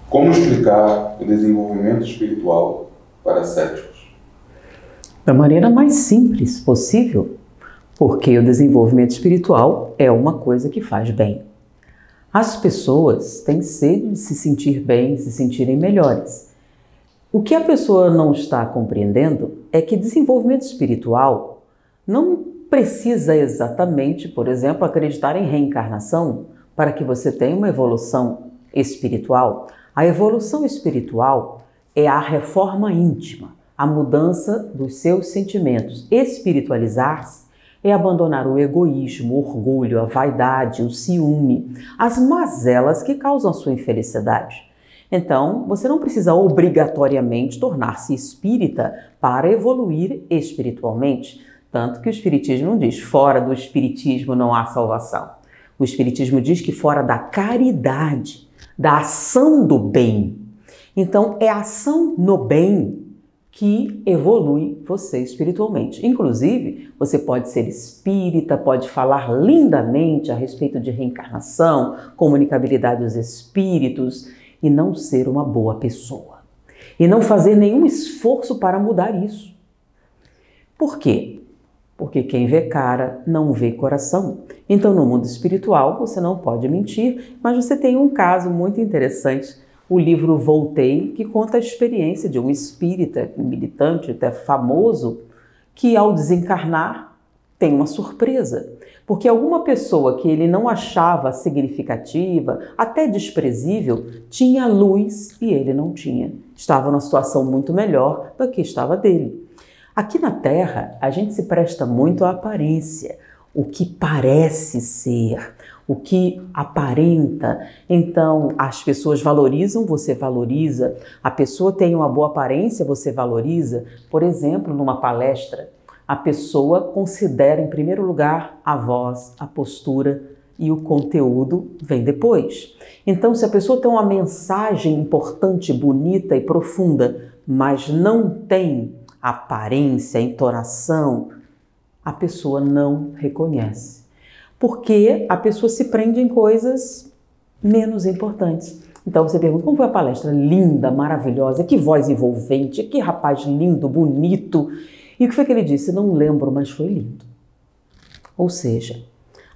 Como explicar o desenvolvimento espiritual para céticos? Da maneira mais simples possível, porque o desenvolvimento espiritual é uma coisa que faz bem. As pessoas têm sede de se sentir bem, se sentirem melhores. O que a pessoa não está compreendendo é que desenvolvimento espiritual não precisa exatamente, por exemplo, acreditar em reencarnação para que você tenha uma evolução espiritual. A evolução espiritual é a reforma íntima, a mudança dos seus sentimentos. Espiritualizar-se é abandonar o egoísmo, o orgulho, a vaidade, o ciúme, as mazelas que causam a sua infelicidade. Então, você não precisa obrigatoriamente tornar-se espírita para evoluir espiritualmente. Tanto que o Espiritismo não diz, fora do Espiritismo não há salvação. O Espiritismo diz que fora da caridade, da ação do bem. Então, é a ação no bem que evolui você espiritualmente. Inclusive, você pode ser espírita, pode falar lindamente a respeito de reencarnação, comunicabilidade dos espíritos e não ser uma boa pessoa. E não fazer nenhum esforço para mudar isso. Por quê? Porque quem vê cara não vê coração. Então, no mundo espiritual, você não pode mentir, mas você tem um caso muito interessante. O livro Voltei, que conta a experiência de um espírita, um militante até famoso, que ao desencarnar tem uma surpresa. Porque alguma pessoa que ele não achava significativa, até desprezível, tinha luz e ele não tinha. Estava numa situação muito melhor do que estava dele. Aqui na Terra, a gente se presta muito à aparência, o que parece ser, o que aparenta. Então, as pessoas valorizam, você valoriza. A pessoa tem uma boa aparência, você valoriza. Por exemplo, numa palestra, a pessoa considera em primeiro lugar a voz, a postura e o conteúdo vem depois. Então, se a pessoa tem uma mensagem importante, bonita e profunda, mas não tem aparência, entonação, a pessoa não reconhece. Porque a pessoa se prende em coisas menos importantes. Então você pergunta, como foi a palestra? Linda, maravilhosa, que voz envolvente, que rapaz lindo, bonito. E o que foi que ele disse? Não lembro, mas foi lindo. Ou seja,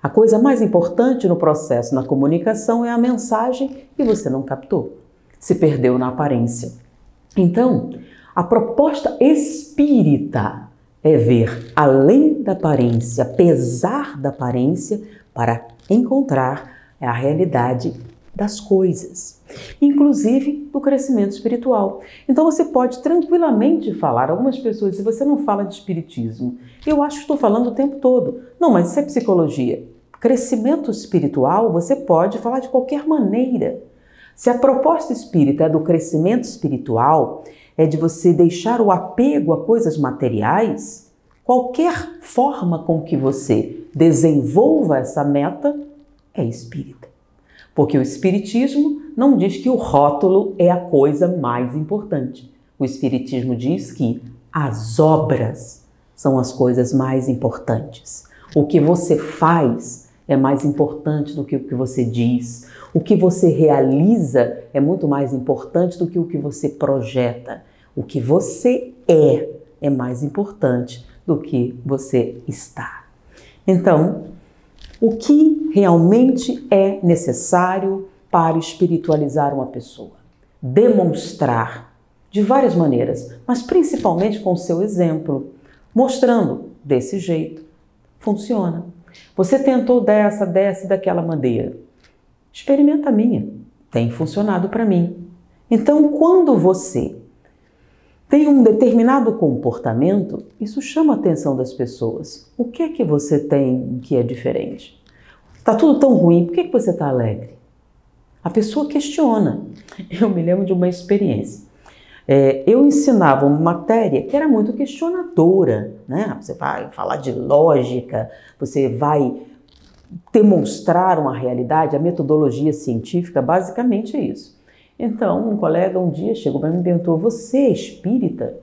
a coisa mais importante no processo, na comunicação, é a mensagem e você não captou. Se perdeu na aparência. Então, a proposta espírita é ver além da aparência, apesar da aparência, para encontrar a realidade das coisas, inclusive do crescimento espiritual. Então você pode tranquilamente falar, algumas pessoas dizem, você não fala de espiritismo. Eu acho que estou falando o tempo todo. Não, mas isso é psicologia. Crescimento espiritual você pode falar de qualquer maneira. Se a proposta espírita é do crescimento espiritual, é de você deixar o apego a coisas materiais, qualquer forma com que você desenvolva essa meta é espírita. Porque o espiritismo não diz que o rótulo é a coisa mais importante. O espiritismo diz que as obras são as coisas mais importantes. O que você faz é mais importante do que o que você diz. O que você realiza é muito mais importante do que o que você projeta. O que você é mais importante do que você está. Então, o que realmente é necessário para espiritualizar uma pessoa? Demonstrar de várias maneiras, mas principalmente com o seu exemplo, mostrando desse jeito. Funciona. Você tentou dessa e daquela maneira. Experimenta a minha. Tem funcionado para mim. Então, quando você tem um determinado comportamento, isso chama a atenção das pessoas. O que é que você tem que é diferente? Está tudo tão ruim, por que você está alegre? A pessoa questiona. Eu me lembro de uma experiência. Eu ensinava uma matéria que era muito questionadora, né? Você vai falar de lógica, você vai demonstrar uma realidade, a metodologia científica basicamente é isso. Então, um colega um dia chegou para mim e me perguntou, você é espírita?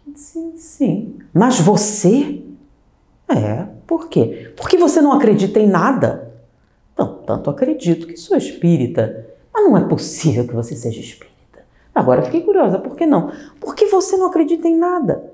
Eu disse, sim. Mas você? Por quê? Porque você não acredita em nada? Não, tanto acredito que sou espírita, mas não é possível que você seja espírita. Agora eu fiquei curiosa, por que não? Porque você não acredita em nada.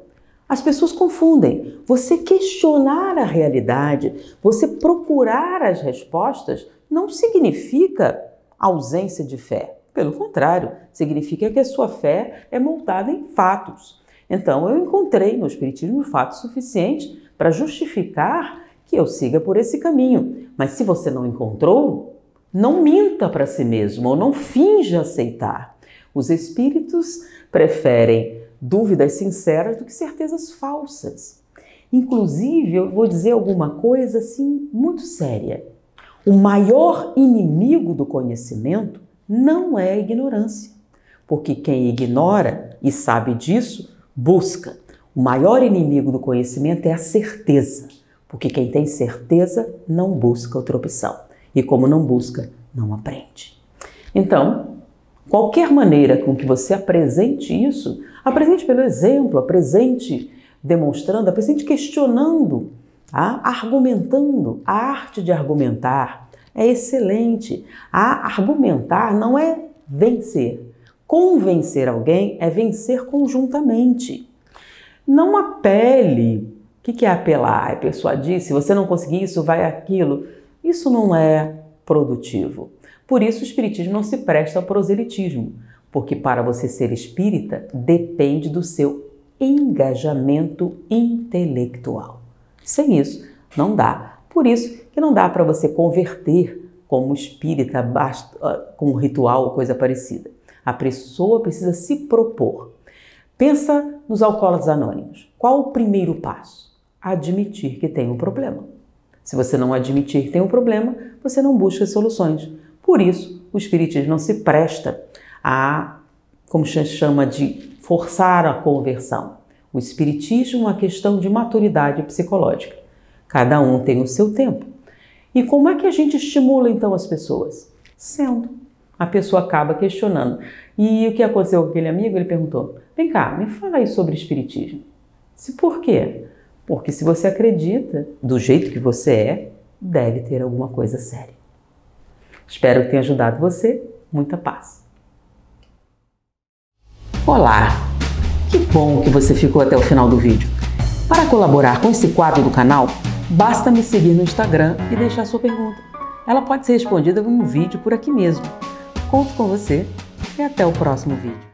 As pessoas confundem. Você questionar a realidade, você procurar as respostas, não significa ausência de fé. Pelo contrário, significa que a sua fé é montada em fatos. Então, eu encontrei no Espiritismo fatos suficientes para justificar que eu siga por esse caminho. Mas se você não encontrou, não minta para si mesmo ou não finja aceitar. Os espíritos preferem dúvidas sinceras do que certezas falsas. Inclusive, eu vou dizer alguma coisa assim muito séria. O maior inimigo do conhecimento não é a ignorância, porque quem ignora e sabe disso, busca. O maior inimigo do conhecimento é a certeza, porque quem tem certeza não busca outra opção. E como não busca, não aprende. Então, qualquer maneira com que você apresente isso, apresente pelo exemplo, apresente demonstrando, apresente questionando, argumentando. A arte de argumentar é excelente. Argumentar não é vencer. Convencer alguém é vencer conjuntamente. Não apele. O que é apelar? É persuadir. Se você não conseguir isso, vai aquilo. Isso não é produtivo. Por isso o espiritismo não se presta ao proselitismo, porque para você ser espírita depende do seu engajamento intelectual. Sem isso, não dá. Por isso que não dá para você converter como espírita com um ritual ou coisa parecida. A pessoa precisa se propor. Pensa nos alcoólatras anônimos. Qual o primeiro passo? Admitir que tem um problema. Se você não admitir que tem um problema, você não busca soluções. Por isso, o espiritismo não se presta a, como se chama, de forçar a conversão. O espiritismo é uma questão de maturidade psicológica. Cada um tem o seu tempo. E como é que a gente estimula então as pessoas? Sendo. A pessoa acaba questionando. E o que aconteceu com aquele amigo? Ele perguntou: vem cá, me fala aí sobre espiritismo. Por quê? Porque se você acredita do jeito que você é, deve ter alguma coisa séria. Espero que tenha ajudado você. Muita paz. Olá! Que bom que você ficou até o final do vídeo. Para colaborar com esse quadro do canal, basta me seguir no Instagram e deixar sua pergunta. Ela pode ser respondida em um vídeo por aqui mesmo. Conto com você e até o próximo vídeo.